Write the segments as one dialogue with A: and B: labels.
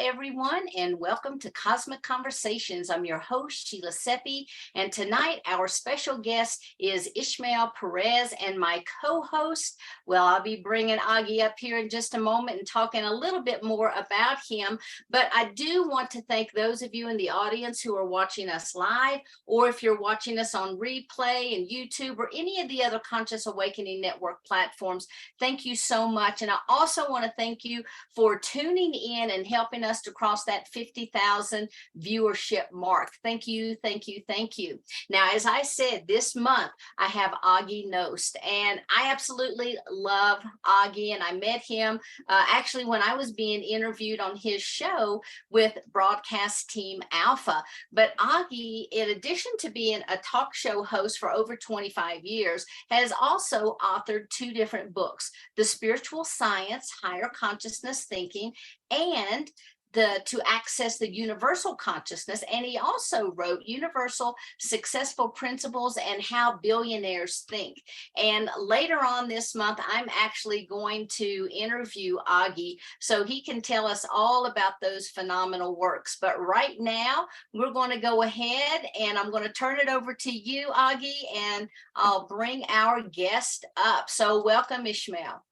A: everyone, and welcome to Cosmic Conversations. I'm your host, Sheila Seppi, and tonight our special guest is Ismael Perez, and my co-host, well, I'll be bringing Augie up here in just a moment and talking a little bit more about him, but I do want to thank those of you in the audience who are watching us live, or if you're watching us on replay and YouTube or any of the other Conscious Awakening Network platforms. Thank you so much, and I also want to thank you for tuning in and helping us to cross that 50,000 viewership mark. Thank you, thank you, thank you. Now, as I said, this month I have Augie Nost, and I absolutely love Augie, and I met him actually when I was being interviewed on his show with Broadcast Team Alpha. But Augie, in addition to being a talk show host for over 25 years, has also authored 2 different books: The Spiritual Science, Higher Consciousness Thinking, and To Access the Universal Consciousness. And he also wrote Universal Successful Principles and How Billionaires Think. And later on this month, I'm actually going to interview Augie so he can tell us all about those phenomenal works. But right now, we're going to go ahead and I'm going to turn it over to you, Augie, and I'll bring our guest up. So welcome, Ishmael.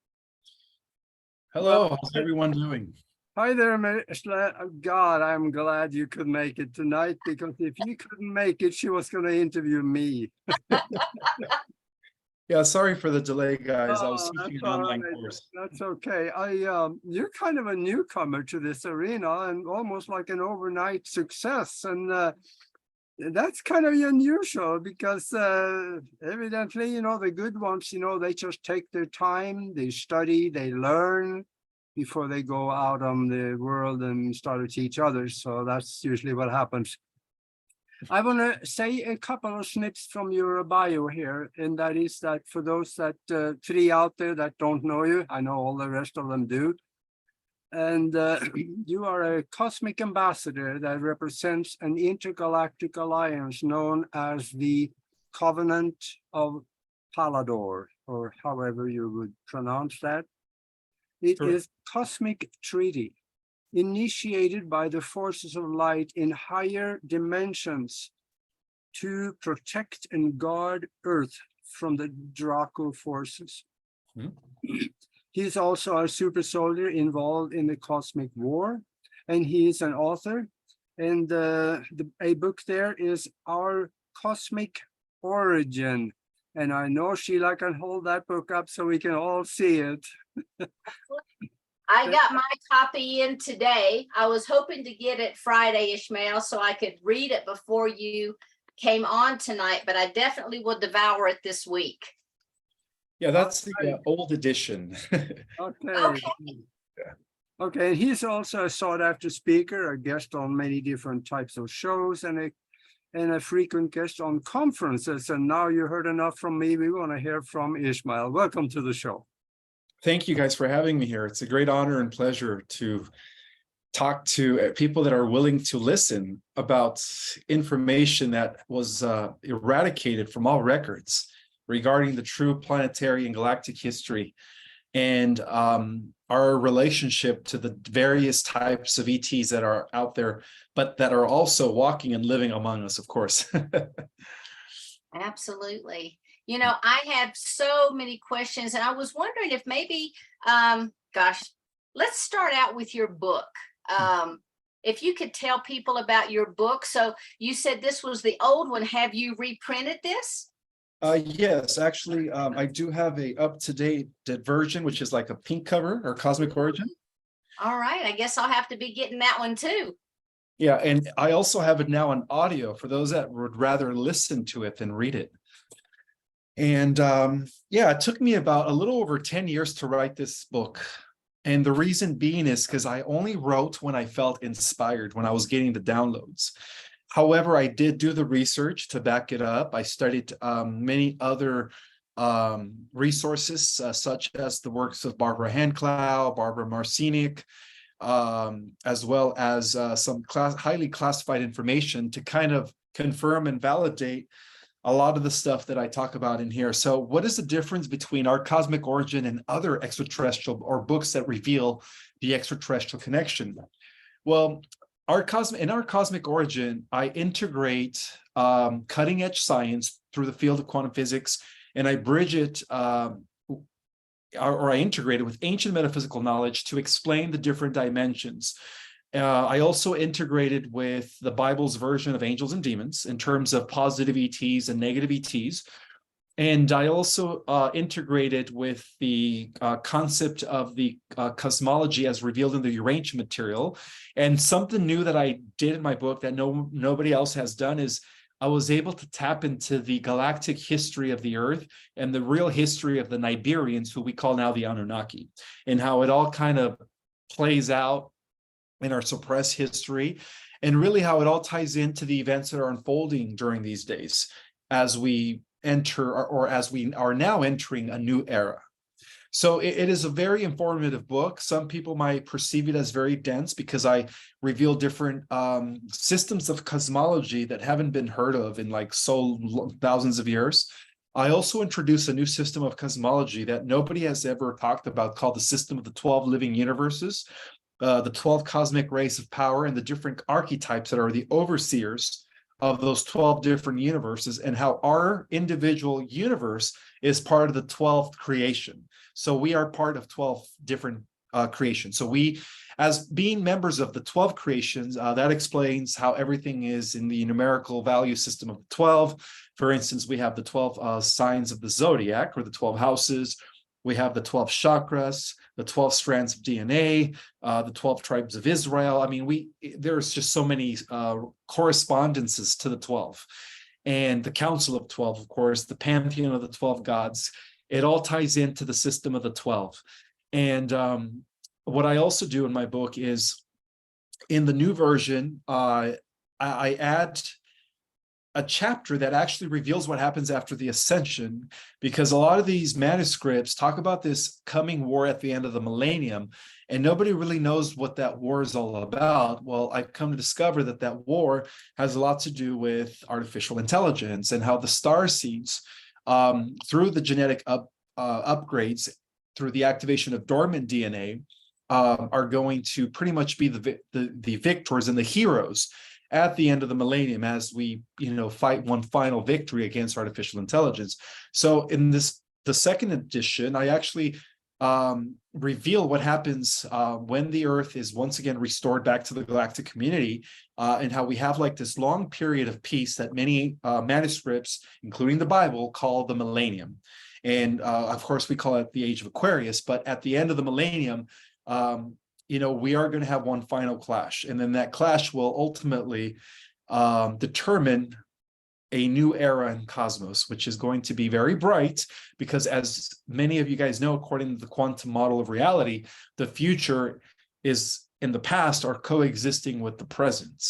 B: Hello, how's everyone doing?
C: Hi there, God, I'm glad you could make it tonight, because if you couldn't make it, she was going to interview me.
B: Yeah, sorry for the delay, guys. I was teaching an online course.
C: That's okay. You're kind of a newcomer to this arena and almost like an overnight success. And that's kind of unusual because evidently, the good ones, they just take their time, they study, they learn before they go out on the world and start to teach others. So that's usually what happens. I want to say a couple of snips from your bio here, and that is that for those that 3 out there that don't know you, I know all the rest of them do. And you are a cosmic ambassador that represents an intergalactic alliance known as the Covenant of Palador, or however you would pronounce that. It is cosmic treaty initiated by the forces of light in higher dimensions to protect and guard Earth from the Draco forces. He's also a super soldier involved in the cosmic war, and he is an author. And a book there is Our Cosmic Origin. And I know Sheila can hold that book up so we can all see it.
A: I got my copy in today. I was hoping to get it Friday, Ishmael, so I could read it before you came on tonight, but I definitely will devour it this week.
B: Yeah, that's the old edition.
C: Okay. Okay, he's also a sought-after speaker, a guest on many different types of shows, and a frequent guest on conferences. And now you heard enough from me. We want to hear from Ishmael. Welcome to the show.
B: Thank you guys for having me here. It's a great honor and pleasure to talk to people that are willing to listen about information that was eradicated from all records regarding the true planetary and galactic history, and our relationship to the various types of ETs that are out there, but that are also walking and living among us, of course.
A: Absolutely. I have so many questions, and I was wondering if maybe, let's start out with your book. If you could tell people about your book. So you said this was the old one. Have you reprinted this?
B: Yes, actually, I do have a up-to-date version, which is like a pink cover, or Cosmic Origin.
A: All right, I guess I'll have to be getting that one too.
B: Yeah, and I also have it now on audio for those that would rather listen to it than read it. And yeah, it took me about a little over 10 years to write this book. And the reason being is because I only wrote when I felt inspired, when I was getting the downloads. However, I did do the research to back it up. I studied many other resources, such as the works of Barbara Handclough, Barbara Marcinic, as well as some highly classified information to kind of confirm and validate a lot of the stuff that I talk about in here. So what is the difference between Our Cosmic Origin and other extraterrestrial or books that reveal the extraterrestrial connection? Well, in our cosmic origin, I integrate cutting edge science through the field of quantum physics, and I bridge it, or I integrate it with ancient metaphysical knowledge to explain the different dimensions. I also integrated with the Bible's version of angels and demons in terms of positive ETs and negative ETs. And I also integrated with the concept of the cosmology as revealed in the Urantia material. And something new that I did in my book that nobody else has done is I was able to tap into the galactic history of the Earth and the real history of the Nibirians, who we call now the Anunnaki, and how it all kind of plays out in our suppressed history, and really how it all ties into the events that are unfolding during these days as we enter, or as we are now entering, a new era. So it is a very informative book. Some people might perceive it as very dense because I reveal different systems of cosmology that haven't been heard of in like thousands of years. I also introduce a new system of cosmology that nobody has ever talked about, called the system of the 12 living universes, the 12 cosmic rays of power, and the different archetypes that are the overseers of those 12 different universes, and how our individual universe is part of the 12th creation. So we are part of 12 different creations. So we, as being members of the 12 creations, that explains how everything is in the numerical value system of the 12. For instance, we have the 12 signs of the zodiac, or the 12 houses. We have the 12 chakras, the 12 strands of DNA, the 12 tribes of Israel. I mean, there's just so many correspondences to the 12. And the Council of 12, of course, the pantheon of the 12 gods. It all ties into the system of the 12. And what I also do in my book is, in the new version, I add a chapter that actually reveals what happens after the ascension, because a lot of these manuscripts talk about this coming war at the end of the millennium, and nobody really knows what that war is all about. Well, I've come to discover that that war has a lot to do with artificial intelligence, and how the Starseeds, through the genetic upgrades, through the activation of dormant DNA, are going to pretty much be the victors and the heroes at the end of the millennium, as we, fight one final victory against artificial intelligence. So in the second edition, I actually reveal what happens when the Earth is once again restored back to the galactic community, and how we have like this long period of peace that many manuscripts, including the Bible, call the millennium. And of course, we call it the age of Aquarius. But at the end of the millennium, we are going to have one final clash, and then that clash will ultimately determine a new era in cosmos, which is going to be very bright, because as many of you guys know, according to the quantum model of reality, the future is in the past are coexisting with the present.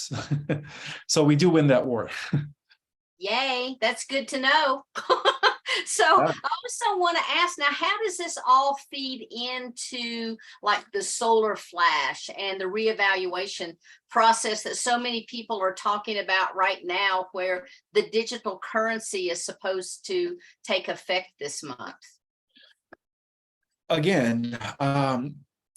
B: So we do win that war.
A: Yay, that's good to know. So
B: Yeah.
A: I also want to ask now, how does this all feed into like the solar flash and the reevaluation process that so many people are talking about right now, where the digital currency is supposed to take effect this month?
B: Again,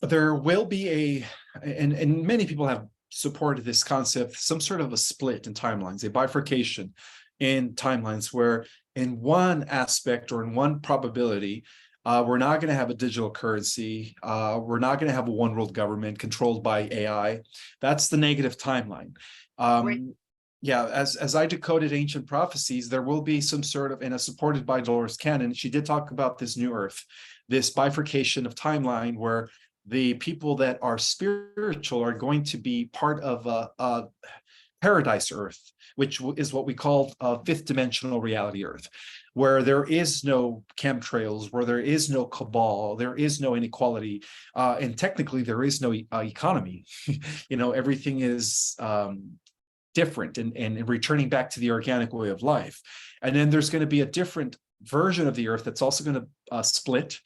B: there will be and many people have supported this concept, some sort of a split in timelines, a bifurcation in timelines, where in one aspect or in one probability, we're not going to have a digital currency. We're not going to have a one world government controlled by AI. That's the negative timeline.
A: Right.
B: Yeah, as I decoded ancient prophecies, there will be some sort of, and as supported by Dolores Cannon, she did talk about this new Earth, this bifurcation of timeline, where the people that are spiritual are going to be part of a paradise Earth, which is what we call fifth dimensional reality Earth, where there is no chemtrails, where there is no cabal, there is no inequality, and technically there is no economy. Everything is different and returning back to the organic way of life. And then there's going to be a different version of the Earth that's also going to split.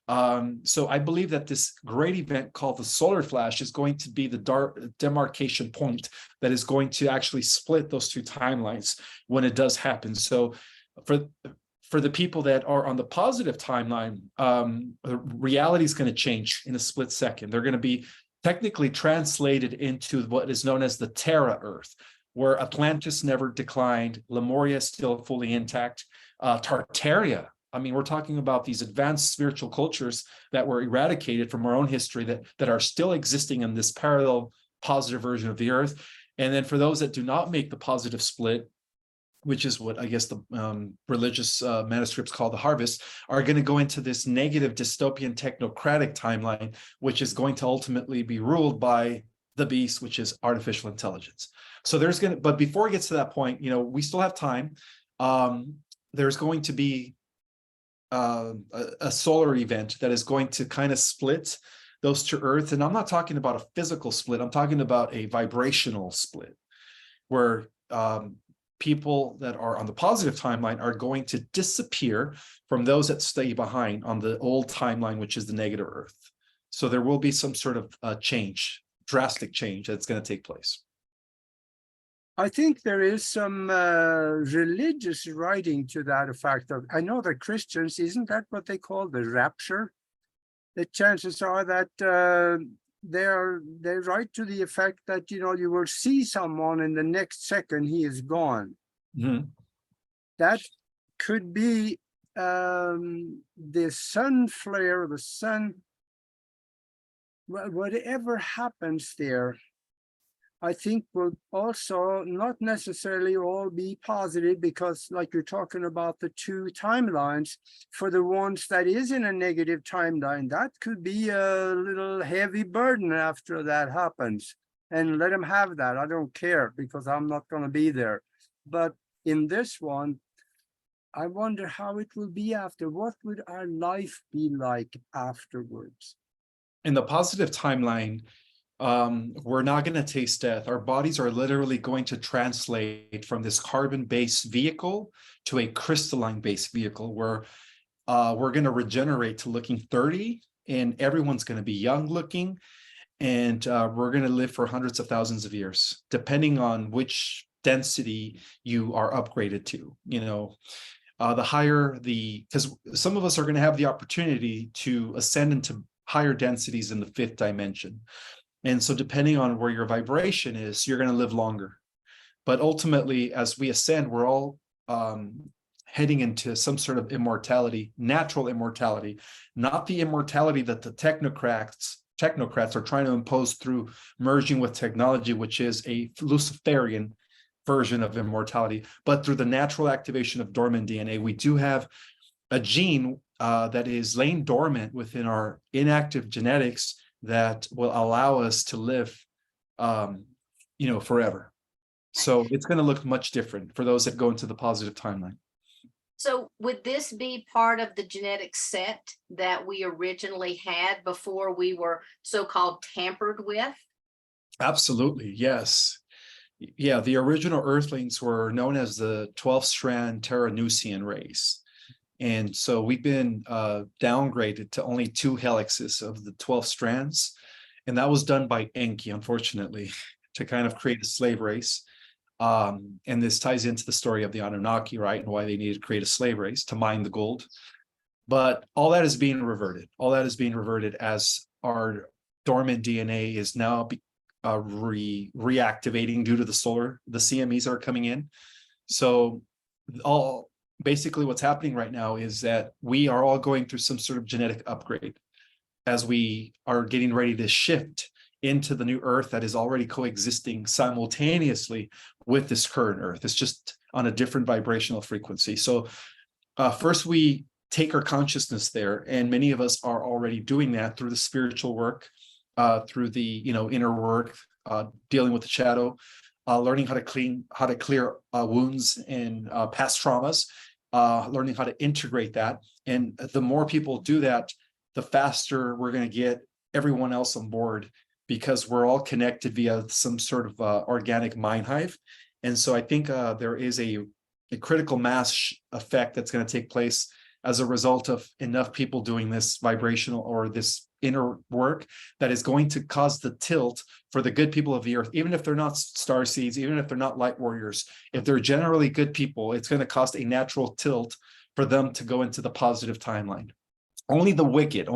B: So I believe that this great event called the solar flash is going to be the demarcation point that is going to actually split those two timelines when it does happen. So for the people that are on the positive timeline, reality is going to change in a split second. They're going to be technically translated into what is known as the Terra Earth, where Atlantis never declined, Lemuria is still fully intact, Tartaria. I mean, we're talking about these advanced spiritual cultures that were eradicated from our own history that are still existing in this parallel positive version of the Earth. And then for those that do not make the positive split, which is what I guess the religious manuscripts call the harvest, are going to go into this negative dystopian technocratic timeline, which is going to ultimately be ruled by the beast, which is artificial intelligence. So there's going to, but before it gets to that point, you know, we still have time. There's going to be a solar event that is going to kind of split those two Earths. And I'm not talking about a physical split. I'm talking about a vibrational split where people that are on the positive timeline are going to disappear from those that stay behind on the old timeline, which is the negative Earth. So there will be some sort of change, drastic change that's going to take place.
C: I think there is some religious writing to that effect. I know that Christians, isn't that what they call the rapture? The chances are that they write to the effect that, you know, you will see someone and the next second he is gone.
B: Mm-hmm.
C: That could be the sun flare, the sun, whatever happens there, I think will also not necessarily all be positive, because like you're talking about the two timelines, for the ones that is in a negative timeline, that could be a little heavy burden after that happens. And let them have that. I don't care, because I'm not going to be there. But in this one, I wonder how it will be after. What would our life be like afterwards?
B: In the positive timeline, we're not going to taste death. Our bodies are literally going to translate from this carbon-based vehicle to a crystalline-based vehicle where we're going to regenerate to looking 30, and everyone's going to be young looking, and we're going to live for hundreds of thousands of years, depending on which density you are upgraded to. You know, the higher because some of us are going to have the opportunity to ascend into higher densities in the 5th dimension. And so depending on where your vibration is, you're going to live longer. But ultimately, as we ascend, we're all heading into some sort of immortality, natural immortality, not the immortality that the technocrats are trying to impose through merging with technology, which is a Luciferian version of immortality, but through the natural activation of dormant DNA. We do have a gene that is laying dormant within our inactive genetics that will allow us to live, you know, forever. So it's going to look much different for those that go into the positive timeline.
A: So would this be part of the genetic set that we originally had before we were so-called tampered with?
B: Absolutely, yes. Yeah, the original Earthlings were known as the 12-strand Terranusian race. And so we've been downgraded to only 2 helices of the 12 strands. And that was done by Enki, unfortunately, to kind of create a slave race. And this ties into the story of the Anunnaki, right? And why they needed to create a slave race to mine the gold. But all that is being reverted. All that is being reverted as our dormant DNA is now reactivating due to the CMEs are coming in. So basically what's happening right now is that we are all going through some sort of genetic upgrade as we are getting ready to shift into the new Earth that is already coexisting simultaneously with this current Earth. It's just on a different vibrational frequency. So first we take our consciousness there, and many of us are already doing that through the spiritual work, through the inner work, dealing with the shadow, learning how to clear wounds and past traumas, learning how to integrate that. And the more people do that, the faster we're going to get everyone else on board, because we're all connected via some sort of organic mind hive. And so I think there is a critical mass effect that's going to take place as a result of enough people doing this vibrational or this inner work that is going to cause the tilt for the good people of the Earth. Even if they're not starseeds, even if they're not light warriors, if they're generally good people, it's going to cause a natural tilt for them to go into the positive timeline. Only the wicked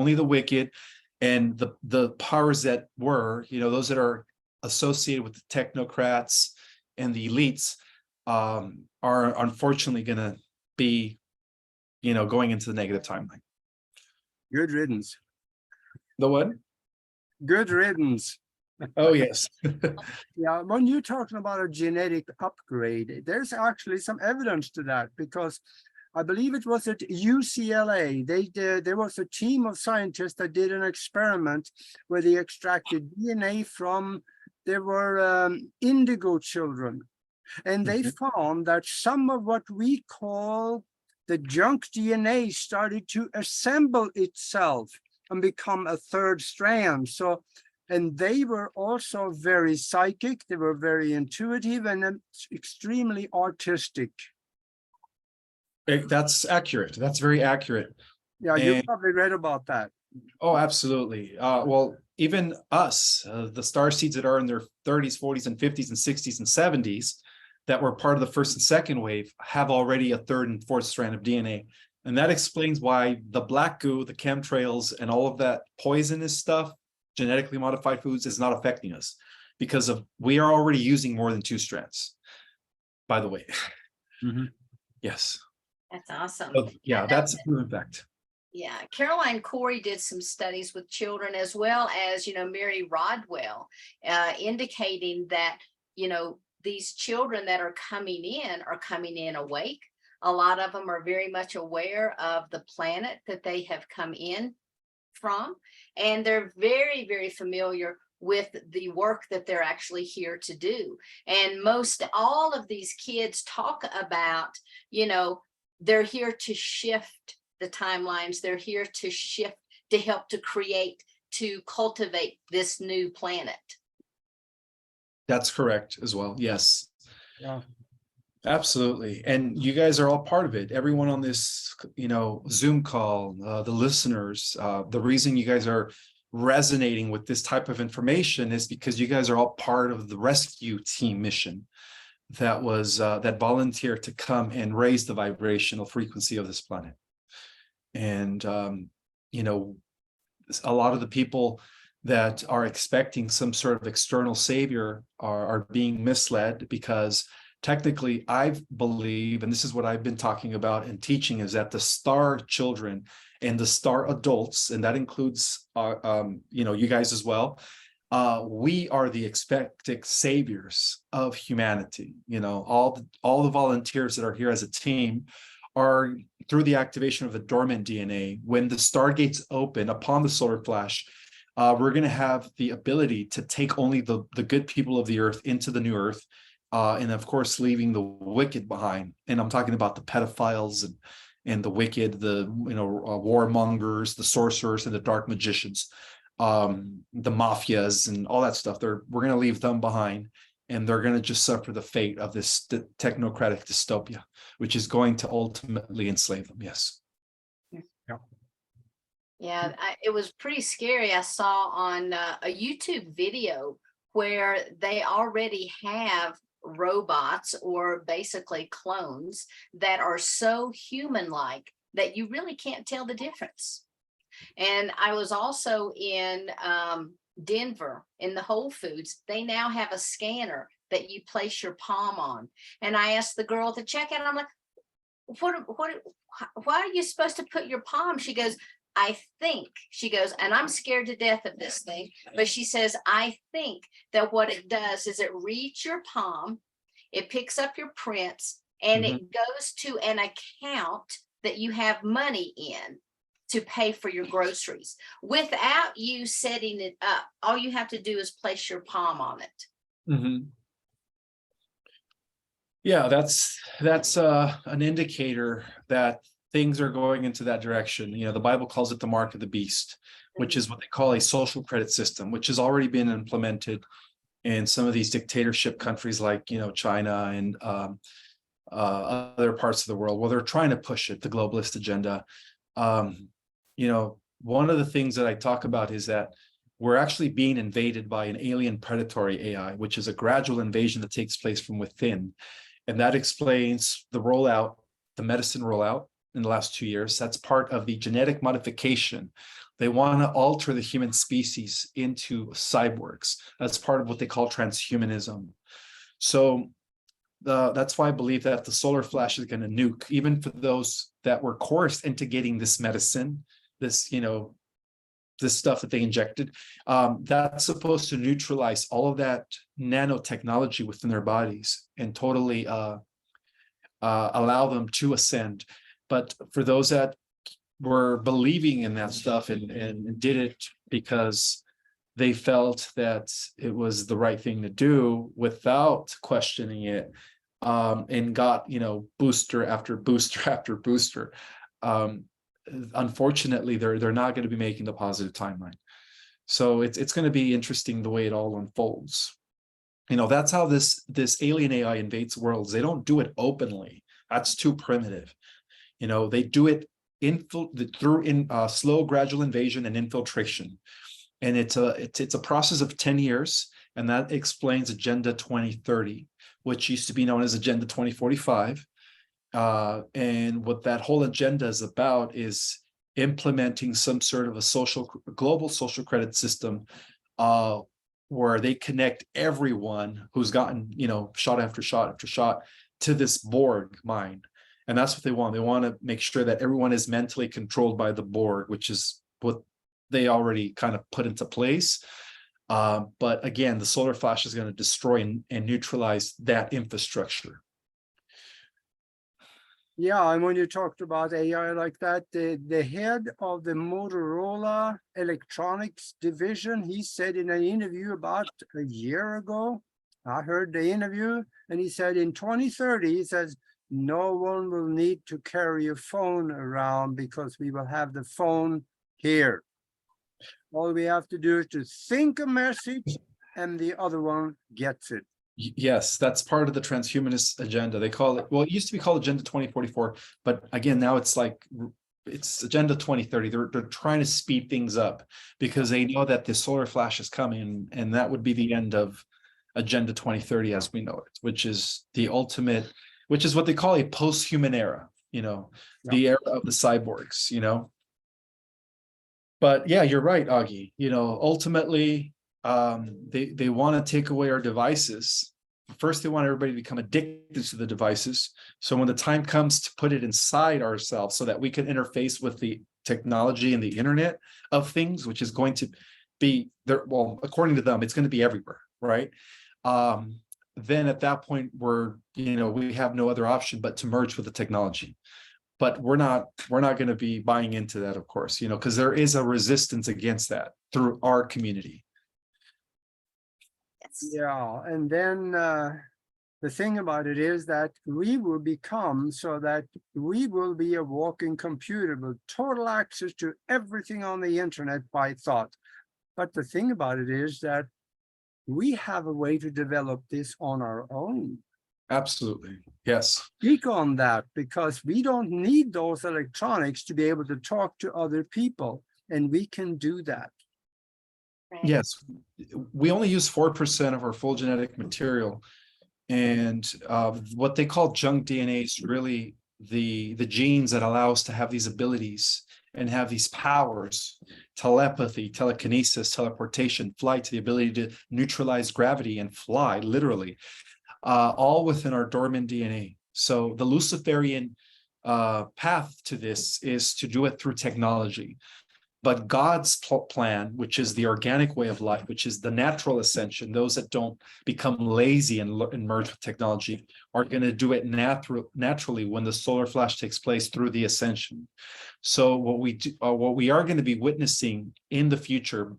B: And the powers that were, those that are associated with the technocrats and the elites, are unfortunately going to be, going into the negative timeline.
C: Good riddance.
B: The what?
C: Good riddance.
B: Oh, yes.
C: Yeah, when you're talking about a genetic upgrade, there's actually some evidence to that, because I believe it was at UCLA. There was a team of scientists that did an experiment where they extracted DNA from, there were indigo children. And they found that some of what we call the junk DNA started to assemble itself and become a third strand. So, and they were also very psychic, they were very intuitive, and extremely artistic.
B: That's accurate. That's very accurate.
C: Yeah, you probably read about that.
B: Oh, absolutely. Well, even us, the starseeds that are in their 30s, 40s, and 50s, and 60s, and 70s, that were part of the first and second wave, have already a third and fourth strand of DNA. And that explains why the black goo, the chemtrails, and all of that poisonous stuff, genetically modified foods, is not affecting us, because we are already using more than 2 strands, by the way. Yes.
A: That's awesome.
B: So, yeah, that's a proven fact.
A: Yeah, Caroline Corey did some studies with children, as well as, Mary Rodwell, indicating that, these children that are coming in awake. A lot of them are very much aware of the planet that they have come in from, and they're very, very familiar with the work that they're actually here to do. And all of these kids talk about, they're here to shift the timelines. They're here to shift, to help to create, to cultivate this new planet.
B: That's correct as well. Yes.
C: Yeah.
B: Absolutely. And you guys are all part of it. Everyone on this, Zoom call, the listeners, the reason you guys are resonating with this type of information is because you guys are all part of the rescue team mission that was that volunteered to come and raise the vibrational frequency of this planet. And a lot of the people that are expecting some sort of external savior are being misled, because technically, I believe, and this is what I've been talking about and teaching, is that the star children and the star adults, and that includes you guys as well, we are the expected saviors of humanity. All the volunteers that are here as a team are, through the activation of the dormant DNA, when the stargates open upon the solar flash, we're going to have the ability to take only the good people of the earth into the new earth, and of course leaving the wicked behind. And I'm talking about the pedophiles and the wicked, the warmongers, the sorcerers, and the dark magicians, the mafias, and all that stuff. We're going to leave them behind, and they're going to just suffer the fate of this technocratic dystopia, which is going to ultimately enslave them. Yes.
A: Yeah, it was pretty scary. I saw on a YouTube video where they already have robots, or basically clones, that are so human-like that you really can't tell the difference. And I was also in Denver, in the Whole Foods. They now have a scanner that you place your palm on. And I asked the girl at the checkout, I'm like, why are you supposed to put your palm? She goes, she goes, and I'm scared to death of this thing, but she says, I think that what it does is it reads your palm, it picks up your prints, and it goes to an account that you have money in to pay for your groceries without you setting it up. All you have to do is place your palm on it.
B: Yeah, that's an indicator that things are going into that direction. The Bible calls it the mark of the beast, which is what they call a social credit system, which has already been implemented in some of these dictatorship countries like, China and other parts of the world. Well, they're trying to push it, the globalist agenda. One of the things that I talk about is that we're actually being invaded by an alien predatory AI, which is a gradual invasion that takes place from within. And that explains the rollout, the medicine rollout, in the last 2 years. That's part of the genetic modification. They want to alter the human species into cyborgs. That's part of what they call transhumanism. So that's why I believe that the solar flash is going to nuke, even for those that were coerced into getting this medicine, this, this stuff that they injected. That's supposed to neutralize all of that nanotechnology within their bodies and totally allow them to ascend. But for those that were believing in that stuff and did it because they felt that it was the right thing to do without questioning it, and got, booster after booster after booster. Unfortunately, they're not going to be making the positive timeline. So it's going to be interesting the way it all unfolds. That's how this alien AI invades worlds. They don't do it openly. That's too primitive. They do it through slow, gradual invasion and infiltration. And it's a process of 10 years, and that explains Agenda 2030, which used to be known as Agenda 2045. And what that whole agenda is about is implementing some sort of a global social credit system, where they connect everyone who's gotten, shot after shot after shot to this Borg mind. And that's what they want. They want to make sure that everyone is mentally controlled by the Borg, which is what they already kind of put into place. But again, the solar flash is going to destroy and neutralize that infrastructure.
C: Yeah, and when you talked about AI like that, the head of the Motorola Electronics division, he said in an interview about a year ago, I heard the interview, and he said in 2030, he says, no one will need to carry a phone around because we will have the phone here. All we have to do is to think a message and the other one gets it.
B: Yes, that's part of the transhumanist agenda. They call it, well, it used to be called Agenda 2044, but again, now it's Agenda 2030. They're trying to speed things up because they know that the solar flash is coming, and that would be the end of Agenda 2030 as we know it, which is the ultimate, which is what they call a post-human era, the era of the cyborgs, But yeah, you're right, Augie. Ultimately, they want to take away our devices. First, they want everybody to become addicted to the devices. So when the time comes to put it inside ourselves so that we can interface with the technology and the internet of things, which is going to be there, well, according to them, it's going to be everywhere, right? Then at that point, we have no other option but to merge with the technology. But we're not going to be buying into that, of course, because there is a resistance against that through our community.
C: Yeah, and then the thing about it is that we will become so that we will be a walking computer with total access to everything on the internet by thought. But the thing about it is that we have a way to develop this on our own.
B: Absolutely. Yes.
C: Speak on that, because we don't need those electronics to be able to talk to other people, and we can do that.
A: Right.
B: Yes. We only use 4% of our full genetic material. And what they call junk DNA is really the genes that allow us to have these abilities and have these powers: telepathy, telekinesis, teleportation, flight, the ability to neutralize gravity and fly, literally, all within our dormant DNA. So the Luciferian path to this is to do it through technology. But God's plan, which is the organic way of life, which is the natural ascension, those that don't become lazy and merge with technology, are going to do it naturally when the solar flash takes place through the ascension. So what we are going to be witnessing in the future,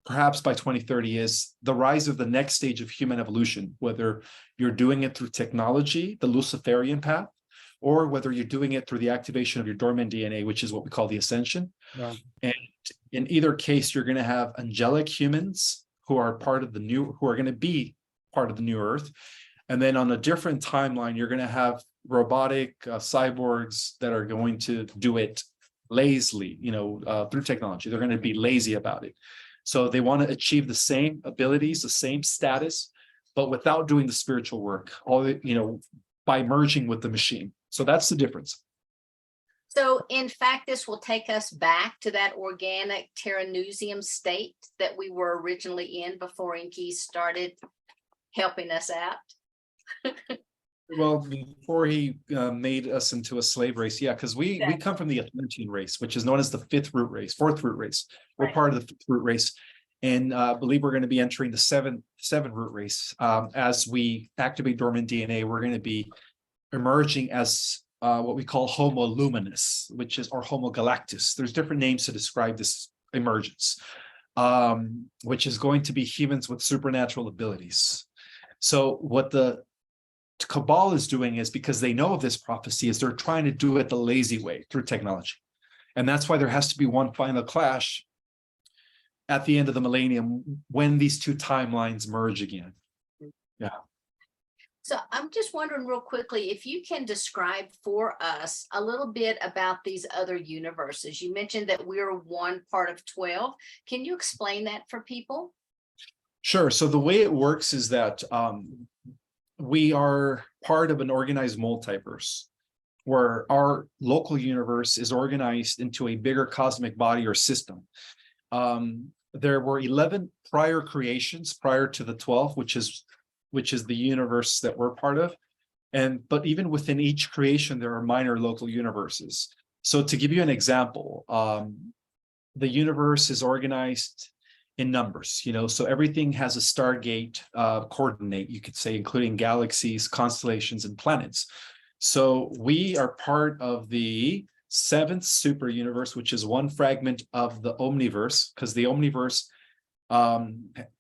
B: perhaps by 2030, is the rise of the next stage of human evolution, whether you're doing it through technology, the Luciferian path, or whether you're doing it through the activation of your dormant DNA, which is what we call the ascension.
C: Yeah.
B: And in either case, you're going to have angelic humans who are going to be part of the new Earth. And then on a different timeline, you're going to have robotic cyborgs that are going to do it lazily, through technology. They're going to be lazy about it. So they want to achieve the same abilities, the same status, but without doing the spiritual work, by merging with the machine. So that's the difference.
A: So in fact, this will take us back to that organic terranusium state that we were originally in before Inky started helping us out.
B: Well, before he made us into a slave race, yeah, because we come from the Atlantean race, which is known as the fourth root race. We're
A: Right.
B: part of the fifth root race, and believe we're going to be entering the seven root race. As we activate dormant DNA, we're going to be emerging as what we call Homo Luminous, which is or Homo Galactus. There's different names to describe this emergence, which is going to be humans with supernatural abilities. So what the Cabal is doing is, because they know of this prophecy, is they're trying to do it the lazy way through technology. And that's why there has to be one final clash at the end of the millennium when these two timelines merge again. Yeah.
A: So I'm just wondering real quickly if you can describe for us a little bit about these other universes. You mentioned that we're one part of 12. Can you explain that for people?
B: Sure. So the way it works is that we are part of an organized multiverse where our local universe is organized into a bigger cosmic body or system. There were 11 prior creations prior to the 12th, which is the universe that we're part of. But even within each creation, there are minor local universes. So to give you an example, the universe is organized in numbers, so everything has a Stargate coordinate, you could say, including galaxies, constellations, and planets. So we are part of the 7th super universe, which is one fragment of the Omniverse, because the Omniverse,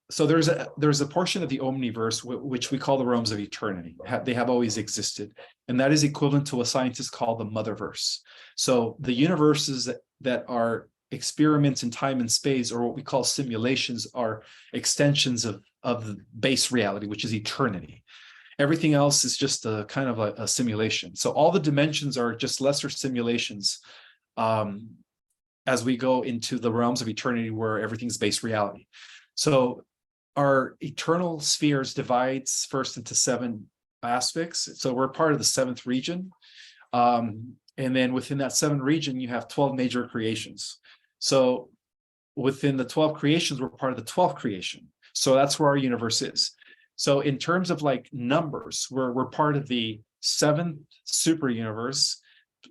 B: so there's a portion of the Omniverse which we call the realms of eternity. They have always existed, and that is equivalent to what scientists call the Motherverse. So the universes that are experiments in time and space, or what we call simulations, are extensions of the base reality, which is eternity. Everything else is just a kind of a simulation. So all the dimensions are just lesser simulations as we go into the realms of eternity where everything's base reality. So our eternal spheres divides first into 7 aspects. So we're part of the 7th region. And then within that 7th region, you have 12 major creations. So within the 12 creations, we're part of the 12th creation. So that's where our universe is. So in terms of like numbers, we're part of the 7th super universe,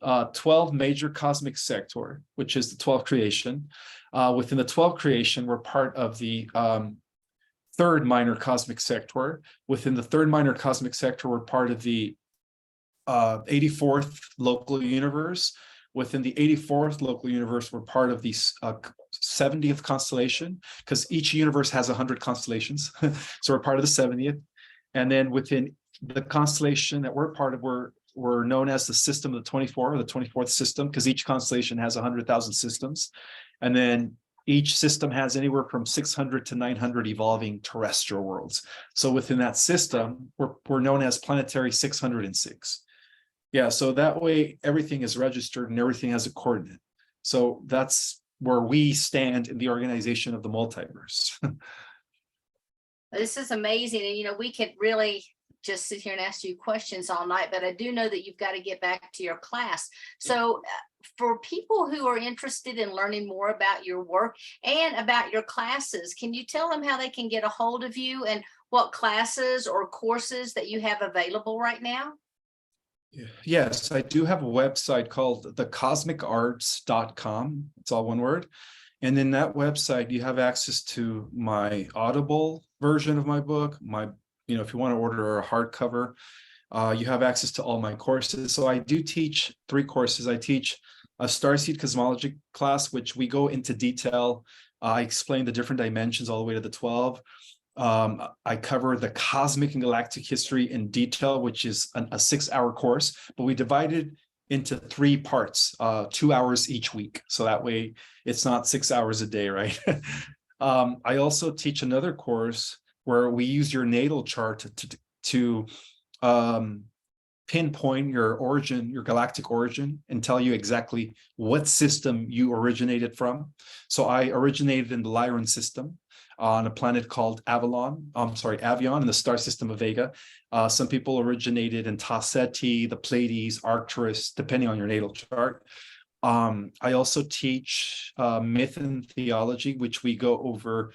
B: 12 major cosmic sector, which is the 12th creation. Within the 12th creation, we're part of the 3rd minor cosmic sector. Within the 3rd minor cosmic sector, we're part of the 84th local universe. Within the 84th local universe, we're part of the 70th constellation, because each universe has 100 constellations. So we're part of the 70th. And then within the constellation that we're part of, we're known as the system of the 24, or the 24th system, because each constellation has 100,000 systems. And then each system has anywhere from 600 to 900 evolving terrestrial worlds. So within that system, we're known as planetary 606. Yeah, so that way everything is registered and everything has a coordinate. So that's where we stand in the organization of the multiverse.
A: This is amazing. And, we could really just sit here and ask you questions all night, but I do know that you've got to get back to your class. So for people who are interested in learning more about your work and about your classes, can you tell them how they can get a hold of you and what classes or courses that you have available right now?
B: Yes, I do have a website called thecosmicarts.com. It's all one word. And in that website, you have access to my Audible version of my book. If you want to order a hardcover, you have access to all my courses. So I do teach 3 courses. I teach a Starseed cosmology class, which we go into detail. I explain the different dimensions all the way to the 12. I cover the cosmic and galactic history in detail, which is a 6-hour course, but we divide it into 3 parts, 2 hours each week. So that way it's not 6 hours a day, right? I also teach another course where we use your natal chart to pinpoint your origin, your galactic origin, and tell you exactly what system you originated from. So I originated in the Lyran system. on a planet called Avion in the star system of Vega. Some people originated in Ta Seti, the Pleiades, Arcturus, depending on your natal chart. I also teach myth and theology, which we go over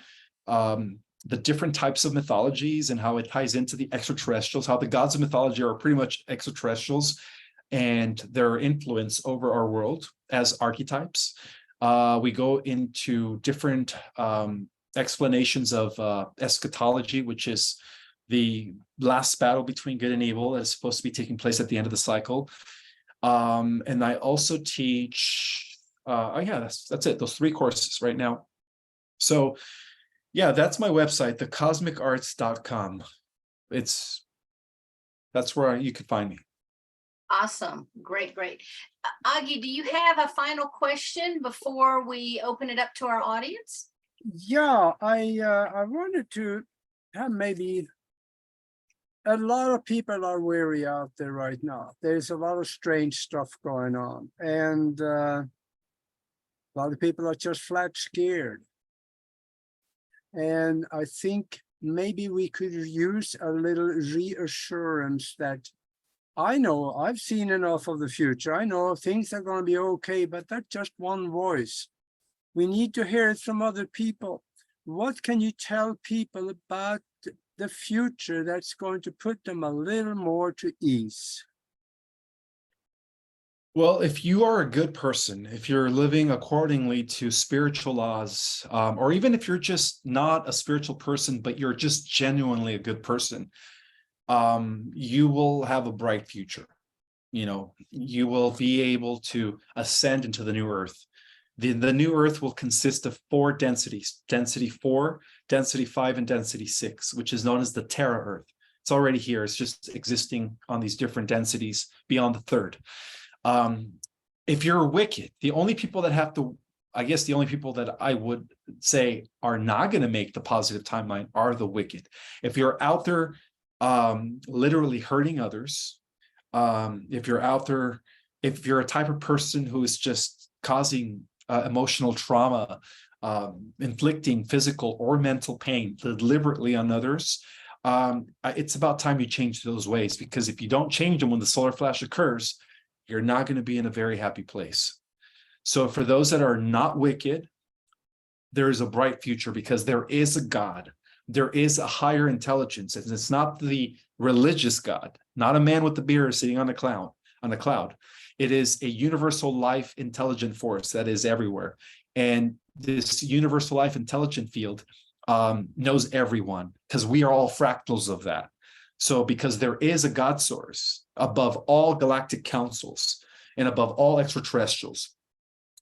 B: the different types of mythologies and how it ties into the extraterrestrials, how the gods of mythology are pretty much extraterrestrials and their influence over our world as archetypes. We go into different explanations of eschatology, which is the last battle between good and evil that is supposed to be taking place at the end of the cycle. And I also teach, that's it, those 3 courses right now. So yeah, that's my website, thecosmicarts.com. That's where you can find me.
A: Awesome. Great, great. Augie, do you have a final question before we open it up to our audience?
C: Yeah, I wanted to have maybe a lot of people are weary out there right now. There's a lot of strange stuff going on, and a lot of people are just flat scared. And I think maybe we could use a little reassurance that I know I've seen enough of the future. I know things are going to be okay, but that's just one voice. We need to hear it from other people. What can you tell people about the future that's going to put them a little more to ease?
B: Well, if you are a good person, if you're living accordingly to spiritual laws, or even if you're just not a spiritual person, but you're just genuinely a good person, you will have a bright future. You know, you will be able to ascend into the new earth. The new earth will consist of 4 densities, density 4, density 5, and density 6, which is known as the Terra Earth. It's already here. It's just existing on these different densities beyond the 3rd. If you're wicked, the only people that have to, I guess the only people that I would say are not going to make the positive timeline are the wicked. If you're out there literally hurting others, if you're out there, if you're a type of person who is just causing emotional trauma, inflicting physical or mental pain deliberately on others, it's about time you change those ways, because if you don't change them when the solar flash occurs, you're not going to be in a very happy place. So for those that are not wicked, there is a bright future, because there is a God. There is a higher intelligence, and it's not the religious God, not a man with the beard sitting on a cloud. It is a universal life intelligent force that is everywhere. And this universal life intelligent field knows everyone, because we are all fractals of that. So because there is a God source above all galactic councils and above all extraterrestrials,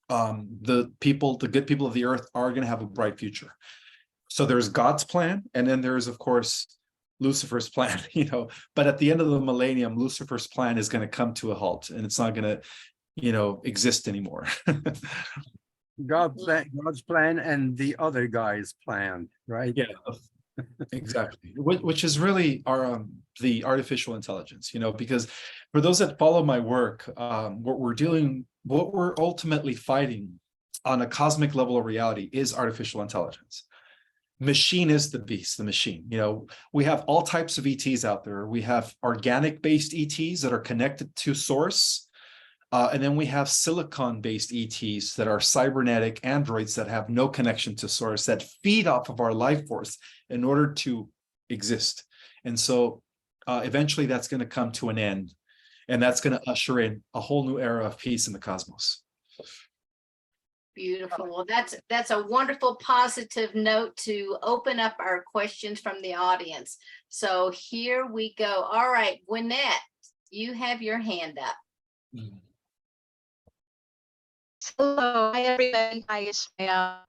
B: the good people of the earth are going to have a bright future. So there's God's plan, and then there's, of course, Lucifer's plan, but at the end of the millennium, Lucifer's plan is going to come to a halt, and it's not going to, exist anymore.
C: God's plan and the other guy's plan, right?
B: Yeah, exactly. Which is really the artificial intelligence, because for those that follow my work, what we're ultimately fighting on a cosmic level of reality is artificial intelligence. Machine is the beast, the machine. We have all types of ETs out there. We have organic-based ETs that are connected to source. And then we have silicon-based ETs that are cybernetic androids that have no connection to source, that feed off of our life force in order to exist. And so eventually that's going to come to an end. And that's going to usher in a whole new era of peace in the cosmos.
A: Beautiful. Well, that's a wonderful positive note to open up our questions from the audience. So here we go. All right, Gwinnett, you have your hand up.
D: Hello, hi everybody. Hi, Ismael.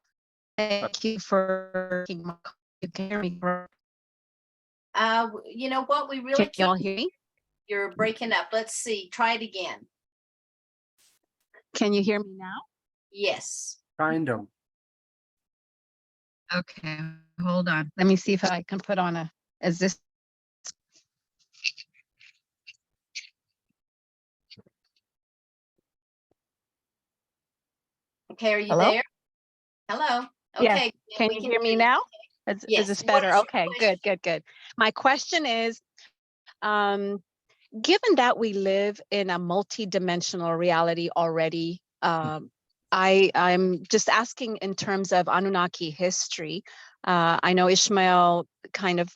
D: Thank you for taking my call. You can hear me, correct?
A: You know what? We really
D: Can y'all hear me?
A: You're breaking up. Let's see. Try it again.
D: Can you hear me now?
A: Yes.
C: Kind of.
D: Okay, hold on. Let me see if I can put on is this?
A: Okay, are you
D: Hello?
A: there? Hello.
D: Yes.
A: Okay.
D: Can you hear me now? Is
A: Yes.
D: this
A: What
D: better?
A: is your
D: Okay,
A: question?
D: good. My question is, given that we live in a multi-dimensional reality already, I'm just asking in terms of Anunnaki history. I know Ishmael kind of,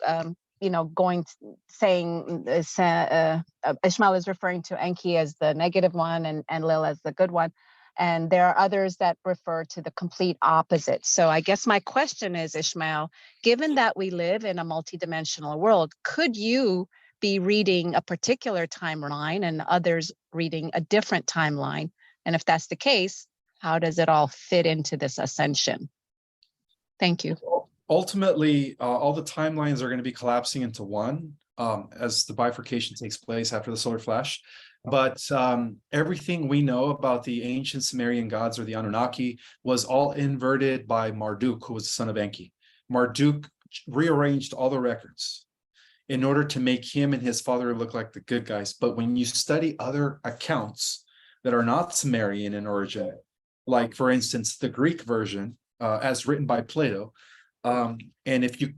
D: saying Ishmael is referring to Enki as the negative one and Lil as the good one. And there are others that refer to the complete opposite. So I guess my question is, Ishmael, given that we live in a multidimensional world, could you be reading a particular timeline and others reading a different timeline? And if that's the case, how does it all fit into this ascension? Thank you.
B: Ultimately, all the timelines are going to be collapsing into one as the bifurcation takes place after the solar flash. But everything we know about the ancient Sumerian gods or the Anunnaki was all inverted by Marduk, who was the son of Enki. Marduk rearranged all the records in order to make him and his father look like the good guys. But when you study other accounts that are not Sumerian in origin, like, for instance, the Greek version, as written by Plato, and if you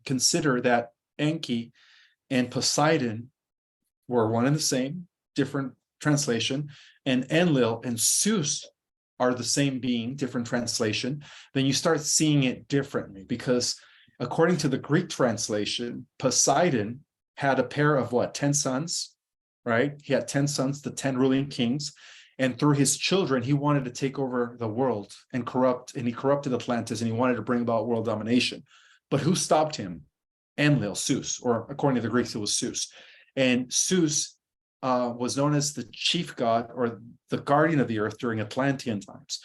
B: consider that Enki and Poseidon were one and the same, different translation, and Enlil and Zeus are the same being, different translation, then you start seeing it differently. Because according to the Greek translation, Poseidon had a pair of 10 sons, right? He had 10 sons, the 10 ruling kings. And through his children, he wanted to take over the world and he corrupted Atlantis, and he wanted to bring about world domination. But who stopped him? Enlil, Zeus, or according to the Greeks, it was Zeus. And Zeus was known as the chief god or the guardian of the earth during Atlantean times.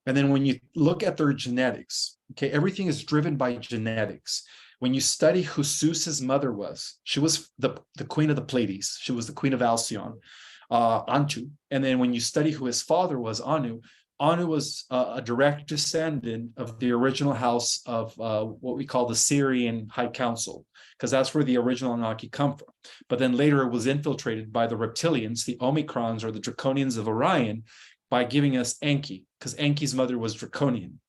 B: And then when you look at their genetics, okay, everything is driven by genetics. When you study who Zeus's mother was, she was the queen of the Pleiades. She was the queen of Alcyone, Antu. And then when you study who his father was, Anu was a direct descendant of the original house of what we call the Syrian High Council, because that's where the original Anunnaki come from. But then later it was infiltrated by the reptilians, the Omicrons or the Draconians of Orion, by giving us Enki, because Enki's mother was Draconian.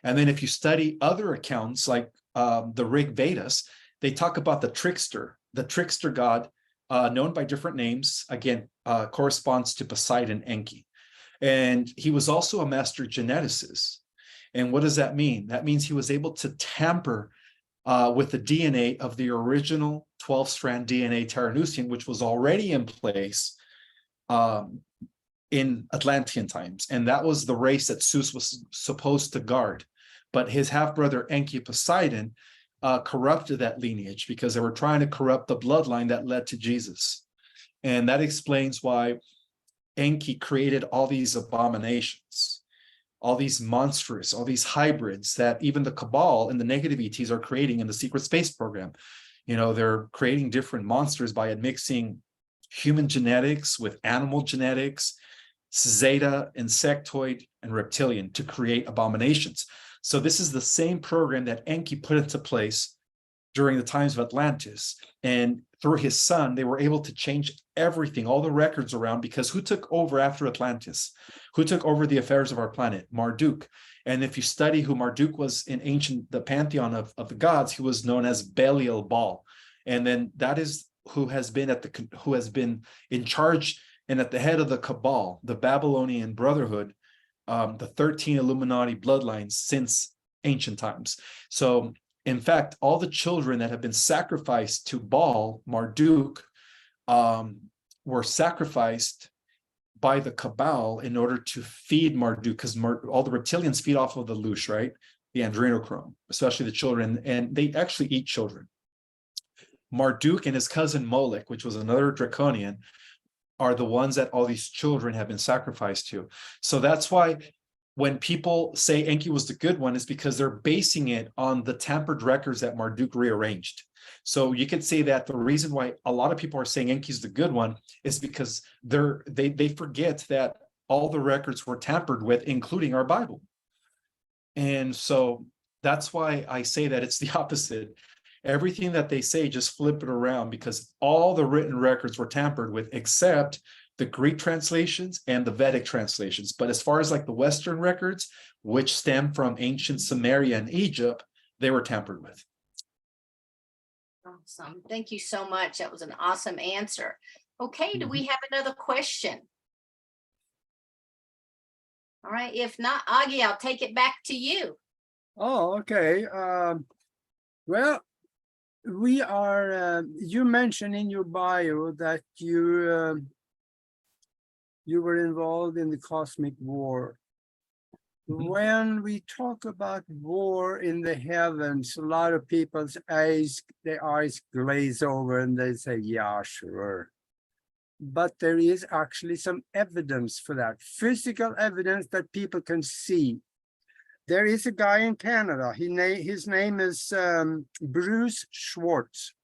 B: And then if you study other accounts like the Rig Vedas, they talk about the trickster god, known by different names, again, corresponds to Poseidon, Enki. And he was also a master geneticist. And what does that mean? That means he was able to tamper with the DNA of the original 12-strand DNA Tyrannusian, which was already in place in Atlantean times. And that was the race that Zeus was supposed to guard. But his half-brother Enki Poseidon corrupted that lineage because they were trying to corrupt the bloodline that led to Jesus. And that explains why Enki created all these abominations, all these monstrous, all these hybrids that even the Cabal and the negative ETs are creating in the secret space program. You know, they're creating different monsters by mixing human genetics with animal genetics, zeta, insectoid, and reptilian to create abominations. So this is the same program that Enki put into place during the times of Atlantis. And through his son, they were able to change everything, all the records around, because who took over after Atlantis? Who took over the affairs of our planet? Marduk. And if you study who Marduk was in the pantheon of the gods, he was known as Belial Baal. And then that is who has been in charge and at the head of the Cabal, the Babylonian Brotherhood, the 13 Illuminati bloodlines since ancient times. So in fact, all the children that have been sacrificed to Baal, Marduk, were sacrificed by the Cabal in order to feed Marduk, because all the reptilians feed off of the Lush, right? The adrenochrome, especially the children, and they actually eat children. Marduk and his cousin Molech, which was another Draconian, are the ones that all these children have been sacrificed to. So that's why when people say Enki was the good one, is because they're basing it on the tampered records that Marduk rearranged. So you could say that the reason why a lot of people are saying Enki's the good one is because they forget that all the records were tampered with, including our Bible. And so that's why I say that it's the opposite. Everything that they say, just flip it around, because all the written records were tampered with except the Greek translations and the Vedic translations. But as far as like the Western records, which stem from ancient Samaria and Egypt, they were tampered with.
A: Awesome. Thank you so much. That was an awesome answer. Okay, do we have another question? All right, if not, Augie, I'll take it back to you.
C: Oh, okay. Well, we are. You mentioned in your bio that you were involved in the cosmic war. When we talk about war in the heavens, a lot of people's their eyes glaze over and they say, "Yeah, sure." But there is actually some evidence for that, physical evidence that people can see. There is a guy in Canada. His name is Bruce Schwartz.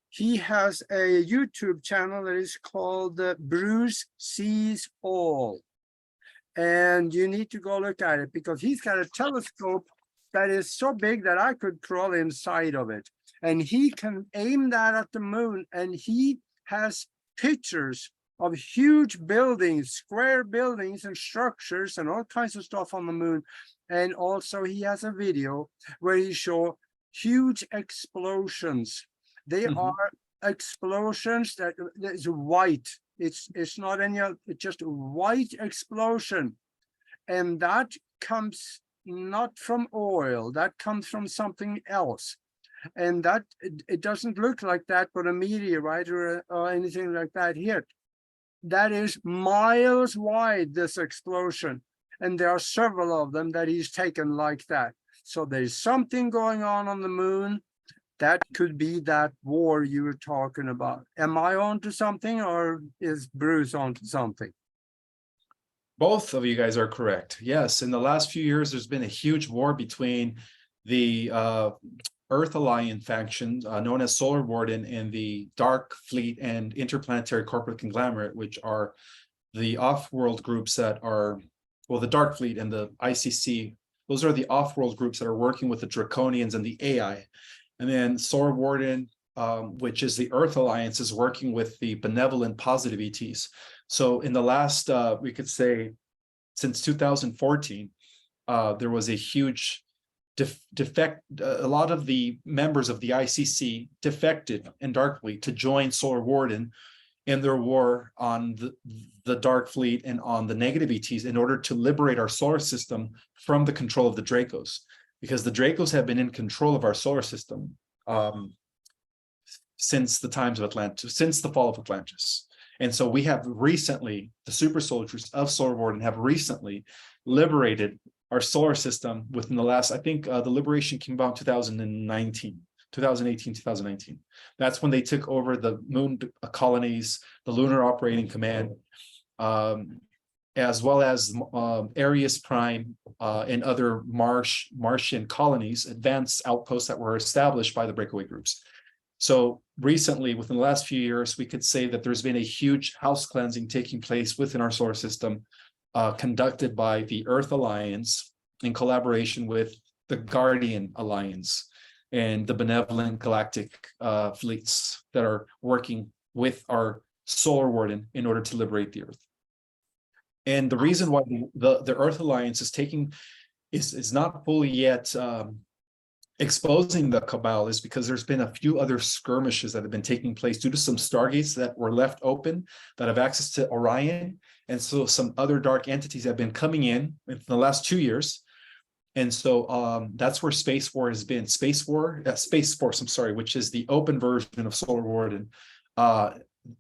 C: He has a YouTube channel that is called Bruce Sees All. And you need to go look at it because he's got a telescope that is so big that I could crawl inside of it. And he can aim that at the moon, and he has pictures of huge buildings, square buildings and structures and all kinds of stuff on the moon. And also he has a video where he shows huge explosions. They are explosions that is white. It's not any other, it's just a white explosion. And that comes not from oil, that comes from something else. And that it doesn't look like that, but a meteorite or anything like that hit. That is miles wide, this explosion. And there are several of them that he's taken like that. So there's something going on the moon. That could be that war you were talking about. Am I onto something, or is Bruce onto something?
B: Both of you guys are correct. Yes, in the last few years, there's been a huge war between the Earth Alliance faction, known as Solar Warden, and the Dark Fleet and Interplanetary Corporate Conglomerate, which are the off-world groups that are, well, the Dark Fleet and the ICC. Those are the off-world groups that are working with the Draconians and the AI. And then Solar Warden, which is the Earth Alliance, is working with the benevolent positive ETs. So in the last, we could say, since 2014, there was a huge defect. A lot of the members of the ICC defected in Dark Fleet to join Solar Warden in their war on the Dark Fleet and on the negative ETs in order to liberate our solar system from the control of the Dracos. Because the Dracos have been in control of our solar system since the times of Atlantis, since the fall of Atlantis. And so we have recently, the super soldiers of Solar Warden have recently liberated our solar system within the last, I think the liberation came about in 2018, 2019. That's when they took over the moon colonies, the Lunar Operating Command, as well as Arius Prime and other Martian colonies, advanced outposts that were established by the breakaway groups. So recently, within the last few years, we could say that there's been a huge house cleansing taking place within our solar system, conducted by the Earth Alliance in collaboration with the Guardian Alliance and the benevolent galactic fleets that are working with our Solar Warden in order to liberate the Earth. And the reason why the Earth Alliance is not fully yet exposing the cabal is because there's been a few other skirmishes that have been taking place due to some stargates that were left open that have access to Orion. And so some other dark entities have been coming in the last 2 years. And so that's where Space War has been. Space Force, I'm sorry, which is the open version of Solar Warden.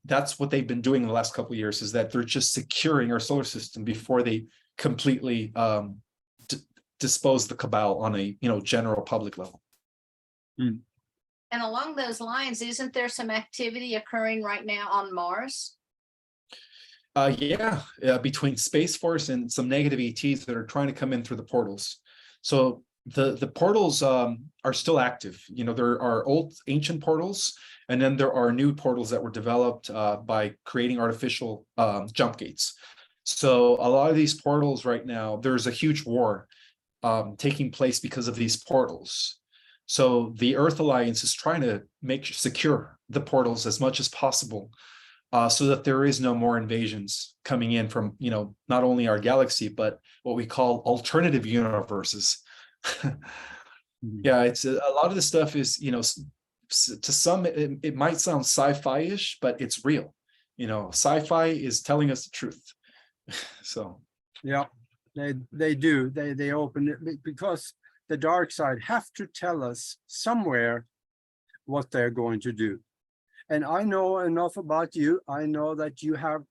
B: That's what they've been doing in the last couple of years, is that they're just securing our solar system before they completely dispose the cabal on a general public level.
A: And along those lines, isn't there some activity occurring right now on Mars?
B: Between Space Force and some negative ETs that are trying to come in through the portals. So the portals are still active. There are old ancient portals, and then there are new portals that were developed by creating artificial jump gates. So a lot of these portals right now, there's a huge war taking place because of these portals. So the Earth Alliance is trying to secure the portals as much as possible so that there is no more invasions coming in from, not only our galaxy, but what we call alternative universes. Yeah, it's a lot of the stuff is, to some, it might sound sci-fi-ish, but it's real. Sci-fi is telling us the truth. So.
C: Yeah, they do. They open it because the dark side have to tell us somewhere what they're going to do. And I know enough about you. I know that you have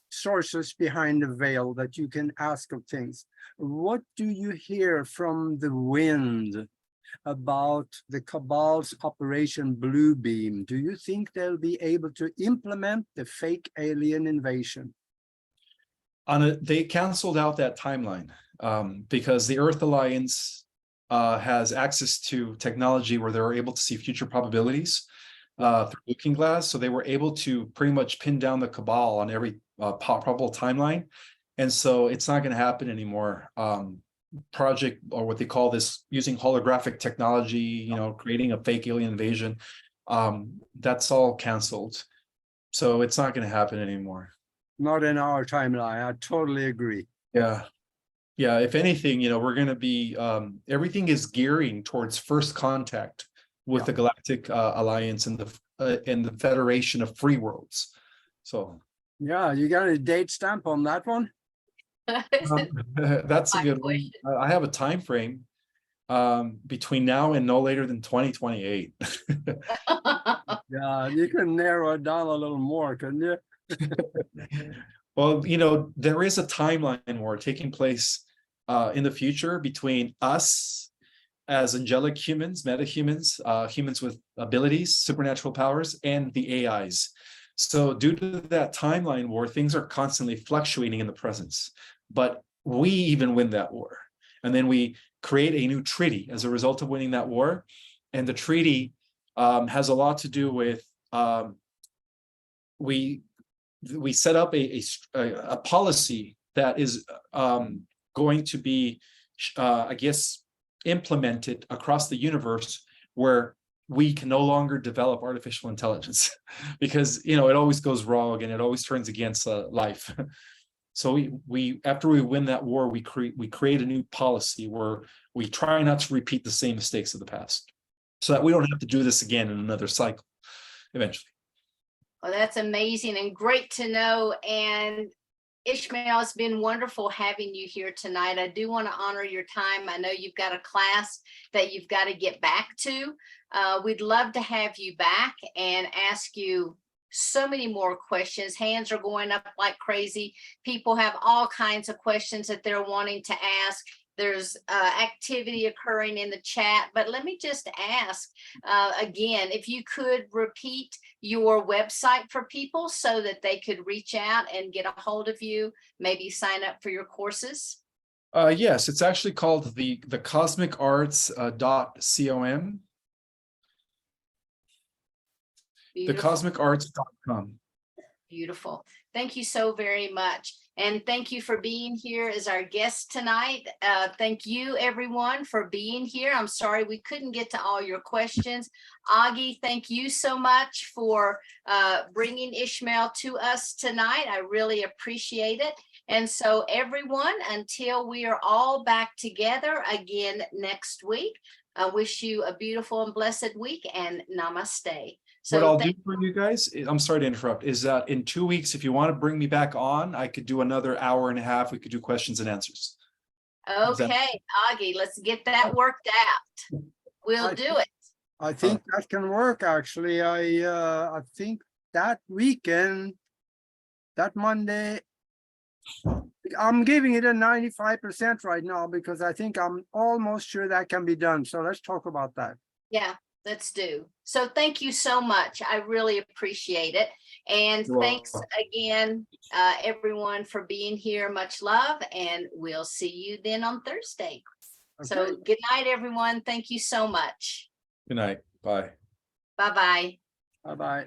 C: sources behind the veil that you can ask of things. What do you hear from the wind about the Cabal's Operation Bluebeam? Do you think they'll be able to implement the fake alien invasion?
B: They canceled out that timeline because the Earth Alliance has access to technology where they're able to see future probabilities through Looking Glass. So they were able to pretty much pin down the Cabal on every probable timeline. And so it's not going to happen anymore. Project, or what they call this, using holographic technology, creating a fake alien invasion, that's all canceled. So it's not going to happen anymore.
C: Not in our timeline. I totally agree.
B: Yeah. Yeah. If anything, we're going to be, everything is gearing towards first contact with the Galactic Alliance and the Federation of Free Worlds. So.
C: Yeah. You got a date stamp on that one?
B: That's a good one. I have a time frame between now and no later than 2028.
C: Yeah. You can narrow it down a little more, couldn't you?
B: Well, there is a timeline war taking place in the future between us as angelic humans, metahumans, humans with abilities, supernatural powers, and the AIs. So due to that timeline war, things are constantly fluctuating in the presence. But we even win that war. And then we create a new treaty as a result of winning that war. And the treaty has a lot to do with we set up a policy that is going to be, implemented across the universe, where we can no longer develop artificial intelligence because, it always goes wrong and it always turns against life. So we after we win that war, we create a new policy where we try not to repeat the same mistakes of the past, so that we don't have to do this again in another cycle eventually.
A: Well, that's amazing and great to know. And Ishmael, it's been wonderful having you here tonight. I do want to honor your time. I know you've got a class that you've got to get back to. We'd love to have you back and ask you so many more questions. Hands are going up like crazy. People have all kinds of questions that they're wanting to ask. There's activity occurring in the chat, but let me just ask again, if you could repeat your website for people so that they could reach out and get a hold of you, maybe sign up for your courses.
B: Yes, it's actually called the cosmicarts.com. thecosmicarts.com.
A: Beautiful. Thank you so very much. And thank you for being here as our guest tonight. Thank you, everyone, for being here. I'm sorry we couldn't get to all your questions. Augie, thank you so much for bringing Ishmael to us tonight. I really appreciate it. And so, everyone, until we are all back together again next week, I wish you a beautiful and blessed week, and namaste. So
B: what I'll do for you guys, I'm sorry to interrupt, is that in 2 weeks, if you want to bring me back on, I could do another hour and a half. We could do questions and answers.
A: Okay, Augie, let's get that worked out. We'll do it.
C: I think that can work, actually. I think that weekend, that Monday, I'm giving it a 95% right now because I think I'm almost sure that can be done. So let's talk about that.
A: Yeah. Let's do. So thank you so much. I really appreciate it. And thanks again, everyone, for being here. Much love. And we'll see you then on Thursday. Okay. So good night, everyone. Thank you so much.
B: Good night. Bye.
A: Bye-bye.
C: Bye-bye.